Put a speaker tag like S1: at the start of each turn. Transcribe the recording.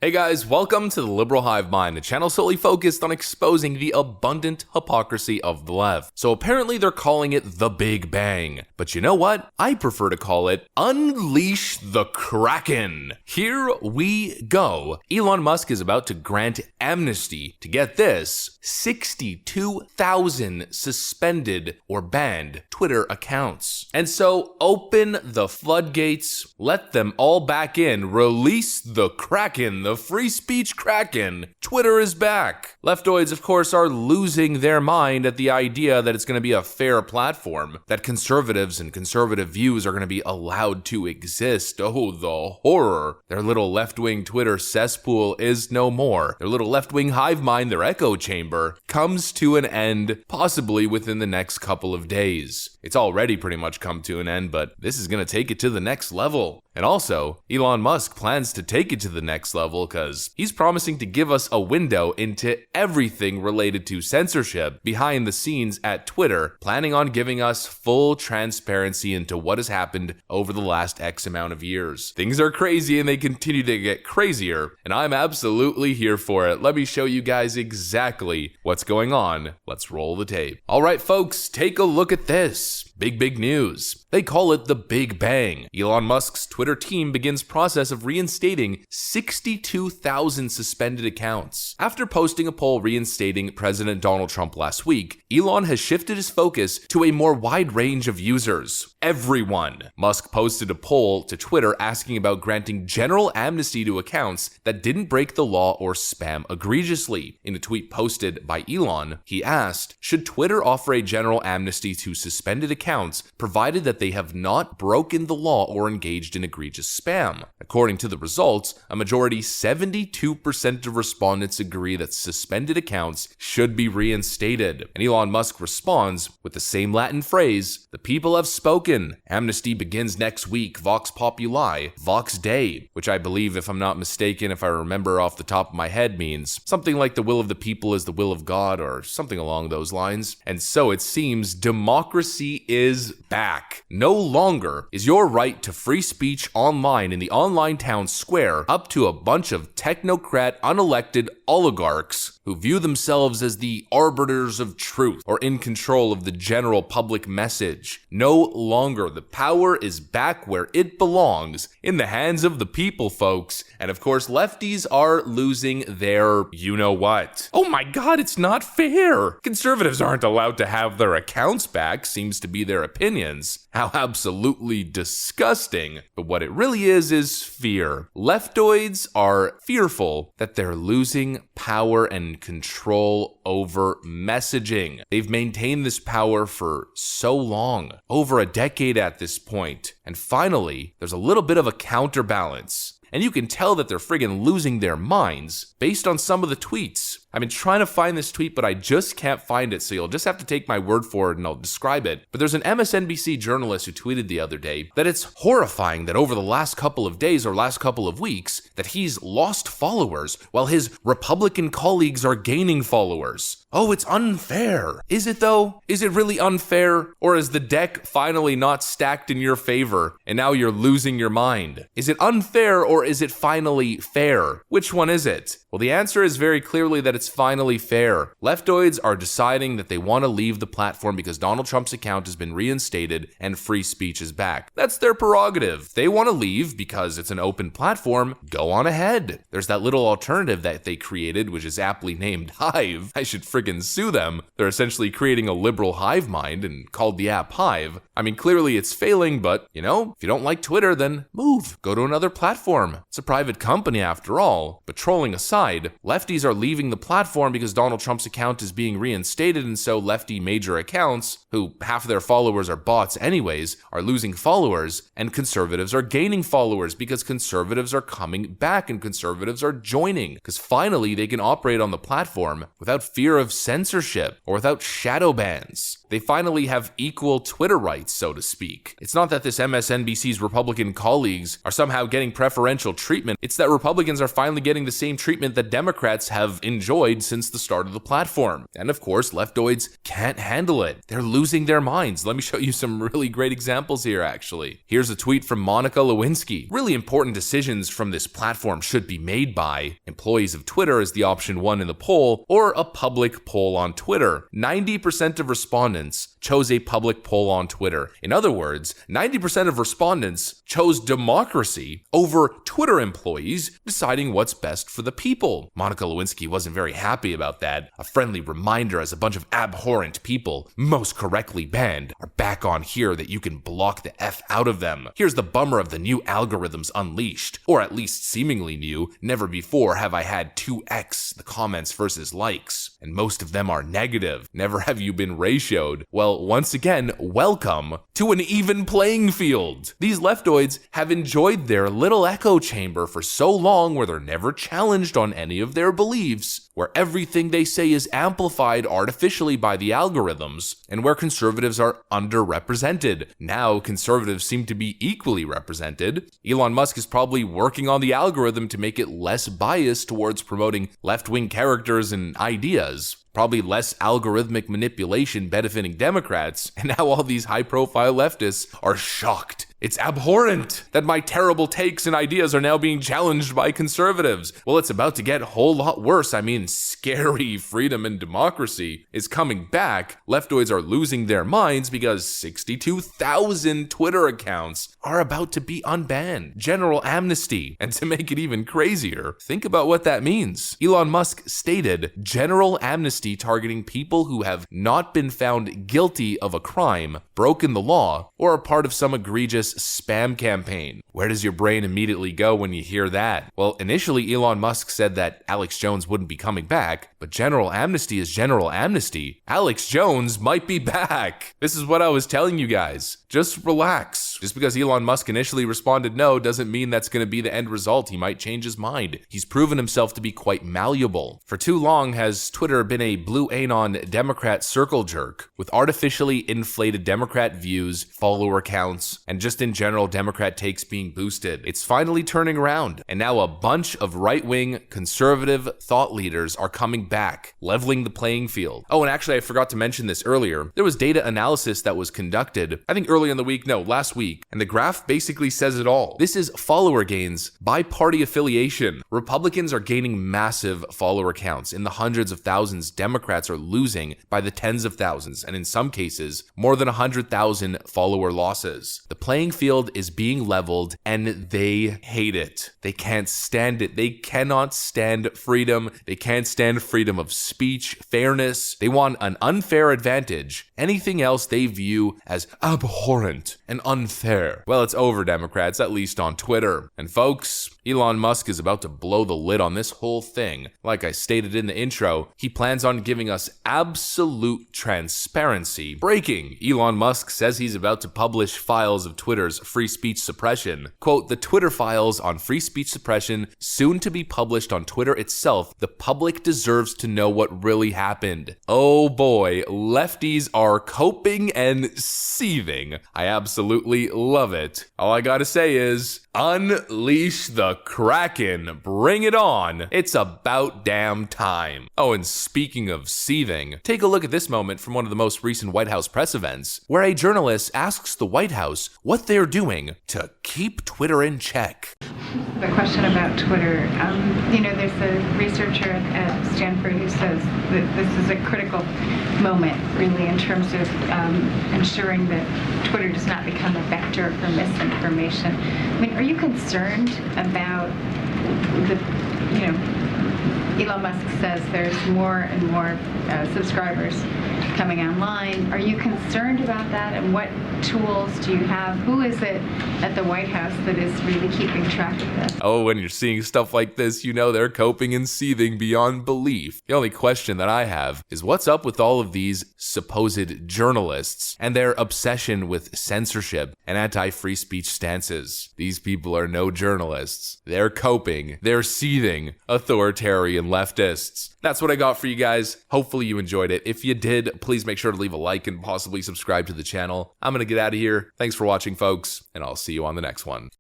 S1: Hey guys, welcome to the Liberal Hive Mind, a channel solely focused on exposing the abundant hypocrisy of the left. So apparently they're calling it the Big Bang. But you know what? I prefer to call it Unleash the Kraken. Here we go. Elon Musk is about to grant amnesty to, get this, 62,000 suspended or banned Twitter accounts. And so open the floodgates, let them all back in, release the Kraken, the free speech Kraken. Twitter is back. Leftoids, of course, are losing their mind at the idea that it's going to be a fair platform, that conservatives and conservative views are going to be allowed to exist. Oh, the horror. Their little left-wing Twitter cesspool is no more. Their little left-wing hive mind, their echo chamber, comes to an end, possibly within the next couple of days. It's already pretty much come to an end, but this is going to take it to the next level. And also, Elon Musk plans to take it to the next level because he's promising to give us a window into everything related to censorship behind the scenes at Twitter, planning on giving us full transparency into what has happened over the last X amount of years. Things are crazy and they continue to get crazier, and I'm absolutely here for it. Let me show you guys exactly what's going on. Let's roll the tape. All right, folks, take a look at this. Big news. They call it the Big Bang. Elon Musk's Twitter team begins process of reinstating 62,000 suspended accounts. After posting a poll reinstating President Donald Trump last week, Elon has shifted his focus to a more wide range of users. Everyone. Musk posted a poll to Twitter asking about granting general amnesty to accounts that didn't break the law or spam egregiously. In a tweet posted by Elon, he asked, should Twitter offer a general amnesty to suspended accounts provided that they have not broken the law or engaged in egregious spam? According to the results, a majority 72% of respondents agree that suspended accounts should be reinstated. And Elon Musk responds with the same Latin phrase, the people have spoken. Amnesty begins next week, Vox Populi, Vox Dei, which I believe, if I'm not mistaken, if I remember off the top of my head, means something like the will of the people is the will of God or something along those lines. And so it seems democracy is back. No longer is your right to free speech online in the online town square up to a bunch of technocrat unelected oligarchs who view themselves as the arbiters of truth or in control of the general public message. No longer. The power is back where it belongs, in the hands of the people, folks. And of course, lefties are losing their you-know-what. Oh my god, it's not fair! Conservatives aren't allowed to have their accounts back, seems to be their opinions. How absolutely disgusting. But what it really is fear. Leftoids are fearful that they're losing power and control over messaging. They've maintained this power for so long, over a decade at this point. And finally, there's a little bit of a counterbalance. And you can tell that they're friggin' losing their minds based on some of the tweets. I've been trying to find this tweet, but I just can't find it, so you'll just have to take my word for it and I'll describe it. But there's an MSNBC journalist who tweeted the other day that it's horrifying that over the last couple of days or last couple of weeks that he's lost followers while his Republican colleagues are gaining followers. Oh, it's unfair. Is it though? Is it really unfair? Or is the deck finally not stacked in your favor and now you're losing your mind? Is it unfair or is it finally fair? Which one is it? Well, the answer is very clearly that it's finally fair. Leftoids are deciding that they want to leave the platform because Donald Trump's account has been reinstated and free speech is back. That's their prerogative. They want to leave because it's an open platform. Go on ahead. There's that little alternative that they created, which is aptly named Hive. I should friggin' sue them. They're essentially creating a liberal hive mind and called the app Hive. I mean, clearly it's failing, but, you know, if you don't like Twitter, then move. Go to another platform. It's a private company after all. But trolling aside, lefties are leaving the platform because Donald Trump's account is being reinstated, and so lefty major accounts, who half of their followers are bots anyways, are losing followers, and conservatives are gaining followers because conservatives are coming back and conservatives are joining, because finally they can operate on the platform without fear of censorship or without shadow bans. They finally have equal Twitter rights, so to speak. It's not that this MSNBC's Republican colleagues are somehow getting preferential treatment. It's that Republicans are finally getting the same treatment that Democrats have enjoyed since the start of the platform. And of course, leftoids can't handle it. They're losing their minds. Let me show you some really great examples here, actually. Here's a tweet from Monica Lewinsky. Really important decisions from this platform should be made by employees of Twitter as the option 1 in the poll, or a public poll on Twitter. 90% of respondents chose a public poll on Twitter. In other words, 90% of respondents chose democracy over Twitter employees deciding what's best for the people. Monica Lewinsky wasn't very happy about that. A friendly reminder as a bunch of abhorrent people, most correctly banned, are back on here that you can block the F out of them. Here's the bummer of the new algorithms unleashed, or at least seemingly new. Never before have I had 2x the comments versus likes, and most of them are negative. Never have you been ratioed. Well, once again, welcome to an even playing field. These leftoids have enjoyed their little echo chamber for so long where they're never challenged on any of their beliefs, where everything they say is amplified artificially by the algorithms, and where conservatives are underrepresented. Now, conservatives seem to be equally represented. Elon Musk is probably working on the algorithm to make it less biased towards promoting left-wing characters and ideas. Probably less algorithmic manipulation benefiting Democrats, and now all these high-profile leftists are shocked. It's abhorrent that my terrible takes and ideas are now being challenged by conservatives. Well, it's about to get a whole lot worse. I mean, scary freedom and democracy is coming back. Leftoids are losing their minds because 62,000 Twitter accounts are about to be unbanned. General amnesty. And to make it even crazier, think about what that means. Elon Musk stated, general amnesty targeting people who have not been found guilty of a crime, broken the law, or are part of some egregious spam campaign. Where does your brain immediately go when you hear that? Well, initially Elon Musk said that Alex Jones wouldn't be coming back, but general amnesty is general amnesty. Alex Jones might be back. This is what I was telling you guys. Just relax. Just because Elon Musk initially responded no doesn't mean that's going to be the end result. He might change his mind. He's proven himself to be quite malleable. For too long has Twitter been a blue anon Democrat circle jerk, with artificially inflated Democrat views, follower counts, and just in general Democrat takes being boosted. It's finally turning around, and now a bunch of right-wing conservative thought leaders are coming back, leveling the playing field. Oh, and actually I forgot to mention this earlier. There was data analysis that was conducted, I think early in the week, no, last week, and the graph basically says it all. This is follower gains by party affiliation. Republicans are gaining massive follower counts in the hundreds of thousands. Democrats are losing by the tens of thousands, and in some cases, more than 100,000 follower losses. The playing field is being leveled, and they hate it. They can't stand it. They cannot stand freedom. They can't stand freedom of speech, fairness. They want an unfair advantage. Anything else they view as abhorrent and unfair. Well, it's over, Democrats, at least on Twitter. And folks, Elon Musk is about to blow the lid on this whole thing. Like I stated in the intro, he plans on giving us absolute transparency. Breaking! Elon Musk says he's about to publish files of Twitter's free speech suppression. Quote, the Twitter files on free speech suppression soon to be published on Twitter itself. The public deserves to know what really happened. Oh boy, lefties are coping and seething. I absolutely love it. All I gotta say is, unleash the Kraken. Bring it on. It's about damn time. Oh, and speaking of seething, take a look at this moment from one of the most recent White House press events, where a journalist asks the White House what they're doing to keep Twitter in check.
S2: The question about Twitter, there's a researcher at Stanford who says that this is a critical moment, really, in terms of ensuring that Twitter does not become a vector for misinformation. I mean, are you concerned about Elon Musk says there's more and more subscribers coming online. Are you concerned about that, and what tools do you have? Who is it at the White House that is really keeping track of this?
S1: Oh, when you're seeing stuff like this, you know they're coping and seething beyond belief. The only question that I have is what's up with all of these supposed journalists and their obsession with censorship and anti-free speech stances? These people are no journalists. They're coping. They're seething authoritarian leftists. That's what I got for you guys. Hopefully you enjoyed it. If you did, please make sure to leave a like and possibly subscribe to the channel. I'm going to get out of here. Thanks for watching, folks, and I'll see you on the next one.